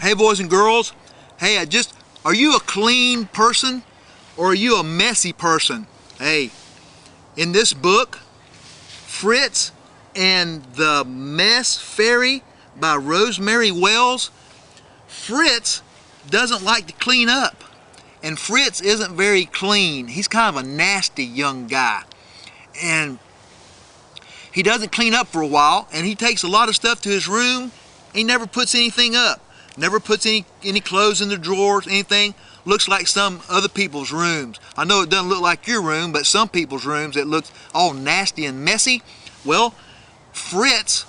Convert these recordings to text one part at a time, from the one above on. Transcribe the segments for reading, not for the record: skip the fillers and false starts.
Hey boys and girls, hey, are you a clean person or are you a messy person? Hey, in this book, Fritz and the Mess Fairy by Rosemary Wells, Fritz doesn't like to clean up. And Fritz isn't very clean. He's kind of a nasty young guy. And he doesn't clean up for a while, and he takes a lot of stuff to his room. He never puts anything up. Never puts any clothes in the drawers, anything. Looks like some other people's rooms. I know it doesn't look like your room, but some people's rooms, it looks all nasty and messy. Well, Fritz,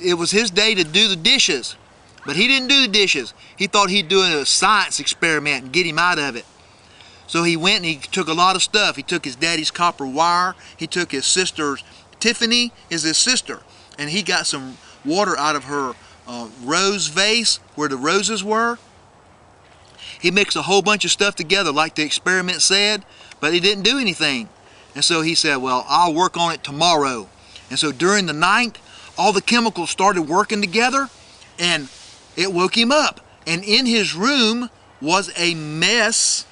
it was his day to do the dishes. But he didn't do the dishes. He thought he'd do a science experiment and get him out of it. So he went and he took a lot of stuff. He took his daddy's copper wire. He took his sister's, Tiffany is his sister, and he got some water out of her rose vase where the roses were. He mixed a whole bunch of stuff together like the experiment said, but he didn't do anything. And so he said, well, I'll work on it tomorrow. And so during the night, all the chemicals started working together, and it woke him up. And in his room was a mess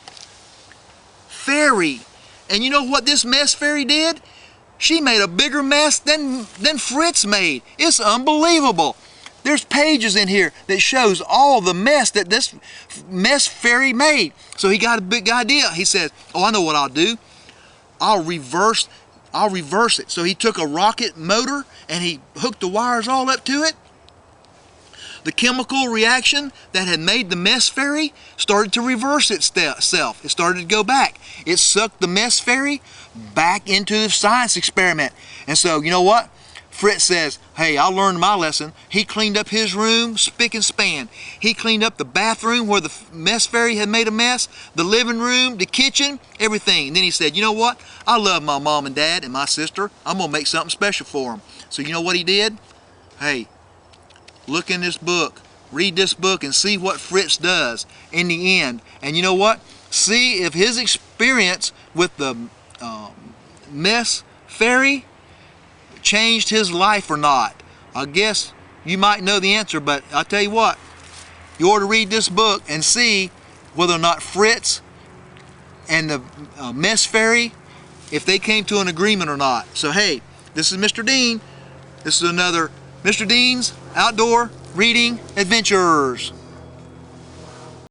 fairy. And you know what this mess fairy did? She made a bigger mess than Fritz made. It's unbelievable. There's pages in here that shows all the mess that this mess fairy made. So he got a big idea. He said, oh, I know what I'll do. I'll reverse it. So he took a rocket motor and he hooked the wires all up to it. The chemical reaction that had made the mess fairy started to reverse itself. It started to go back. It sucked the mess fairy back into the science experiment. And so, you know what? Fritz says, hey, I learned my lesson. He cleaned up his room spick and span. He cleaned up the bathroom where the mess fairy had made a mess, the living room, the kitchen, everything. And then he said, you know what? I love my mom and dad and my sister. I'm going to make something special for them. So you know what he did? Hey, look in this book. Read this book and see what Fritz does in the end. And you know what? See if his experience with the mess fairy changed his life or not. I guess you might know the answer, but I'll tell you what, you ought to read this book and see whether or not Fritz and the mess fairy, if they came to an agreement or not. So hey, this is Mr. Dean. This is another Mr. Dean's Outdoor Reading Adventures.